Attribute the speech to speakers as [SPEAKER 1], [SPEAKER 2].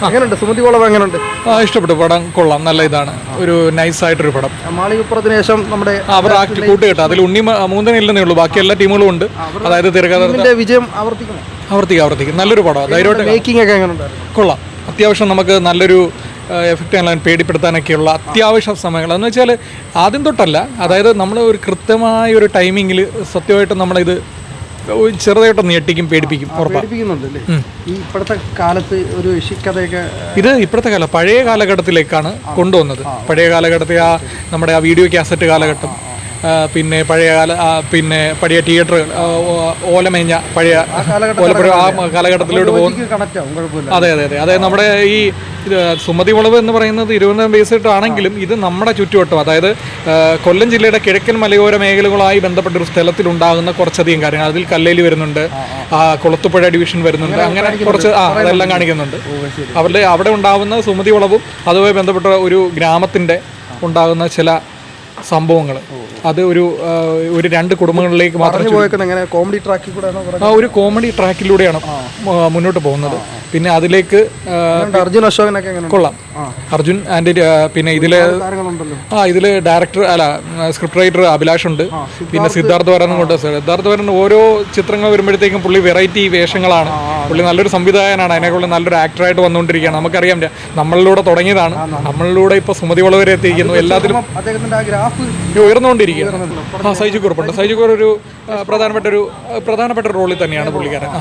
[SPEAKER 1] എങ്ങനെയുണ്ട് സുമതി വളവ് എങ്ങനെയുണ്ട്?
[SPEAKER 2] ഇഷ്ടപ്പെട്ടു, പടം കൊള്ളാം, നല്ല ഇതാണ്, ഒരു നൈസായിട്ടൊരു പടം.
[SPEAKER 1] മാളികപ്പുറത്തിന് ശേഷം നമ്മുടെ
[SPEAKER 2] അവർ ആക്ട് കൂട്ടുകെട്ട് അതിൽ ഉണ്ണി മൂന്നനെ ഇല്ലെന്നേ ഉള്ളൂ, ബാക്കി എല്ലാ ടീമുകളും ഉണ്ട്. അതായത് തിരക്കഥ
[SPEAKER 1] വിജയം ആവർത്തിക്കണം.
[SPEAKER 2] ആവർത്തിക്കും. നല്ലൊരു പടം, ധൈര്യമായിട്ട്
[SPEAKER 1] മേക്കിംഗ് ഒക്കെ എങ്ങനെയുണ്ടായിരുന്നു?
[SPEAKER 2] കൊള്ളാം. അത്യാവശ്യം നമുക്ക് നല്ലൊരു എഫക്റ്റ് ആൻഡ് പേടിപ്പെടുത്താനൊക്കെയുള്ള അത്യാവശ്യ സമയങ്ങൾ എന്ന് വെച്ചാൽ ആദ്യം തൊട്ടല്ല, അതായത് നമ്മൾ ഒരു കൃത്യമായ ഒരു ടൈമിങ്ങിൽ സത്യമായിട്ട് നമ്മളിത് ചെറുതായിട്ടൊന്ന് ഞെട്ടിക്കും, പേടിപ്പിക്കും,
[SPEAKER 1] പേടിപ്പിക്കുന്നുണ്ടല്ലേ? ഈ ഇപ്പോഴത്തെ കാലത്ത് ഒരു കഥയൊക്കെ
[SPEAKER 2] ഇത് ഇപ്പോഴത്തെ കാലം പഴയ കാലഘട്ടത്തിലേക്കാണ് കൊണ്ടുവന്നത്. പഴയ കാലഘട്ടത്തെ നമ്മുടെ വീഡിയോ കാസറ്റ് കാലഘട്ടം, പിന്നെ പഴയ തിയേറ്റർ ഓലമേഞ്ഞ പഴയ ഓലപ്പുഴ ആ കാലഘട്ടത്തിലോട്ട് പോകും. അതെ അതായത് നമ്മുടെ ഈ സുമതി വളവ് എന്ന് പറയുന്നത് തിരുവനന്തപുരം ബേസിട്ടാണെങ്കിലും ഇത് നമ്മുടെ ചുറ്റുവട്ടം, അതായത് കൊല്ലം ജില്ലയുടെ കിഴക്കൻ മലയോര മേഖലകളുമായി ബന്ധപ്പെട്ട ഒരു സ്ഥലത്തിലുണ്ടാകുന്ന കുറച്ചധികം കാര്യങ്ങൾ. അതിൽ കല്ലേലി വരുന്നുണ്ട്, കുളത്തുപുഴ ഡിവിഷൻ വരുന്നുണ്ട്, അങ്ങനെ കുറച്ച് അതെല്ലാം കാണിക്കുന്നുണ്ട്. അവിടെ ഉണ്ടാകുന്ന സുമതി വളവും അതുമായി ബന്ധപ്പെട്ട ഒരു ഗ്രാമത്തിൻ്റെ ഉണ്ടാകുന്ന ചില സംഭവങ്ങൾ, അത് ഒരു രണ്ട് കുടുംബങ്ങളിലേക്ക് മാത്രം ഒരു കോമഡി ട്രാക്കിലൂടെയാണ് മുന്നോട്ട് പോകുന്നത്. പിന്നെ അതിലേക്ക്
[SPEAKER 1] അർജുൻ അശോകനൊക്കെ
[SPEAKER 2] കൊള്ളാം. അർജുൻ ആൻഡ് പിന്നെ ഇതില് ഡയറക്ടർ സ്ക്രിപ്റ്റ് റൈറ്റർ അഭിലാഷ് ഉണ്ട്. പിന്നെ സിദ്ധാർത്ഥ വരൻ ഓരോ ചിത്രങ്ങൾ വരുമ്പോഴത്തേക്കും പുള്ളി വെറൈറ്റി വേഷങ്ങളാണ്. പുള്ളി നല്ലൊരു സംവിധായകനാണ്, അതിനെക്കുള്ള നല്ലൊരു ആക്ടറായിട്ട് വന്നുകൊണ്ടിരിക്കുകയാണ്. നമുക്കറിയാം, നമ്മളിലൂടെ തുടങ്ങിയതാണ്, നമ്മളിലൂടെ ഇപ്പൊ സുമതി വളവ് വരെ എത്തിയിരിക്കുന്നു. എല്ലാത്തിലും ഉയർന്നുകൊണ്ടിരിക്കുകയാണ്. സൈജു കുറുപ്പുണ്ട്. സൈജു കുറുപ്പ് ഒരു പ്രധാനപ്പെട്ട റോളിൽ തന്നെയാണ് പുള്ളിക്കാരൻ.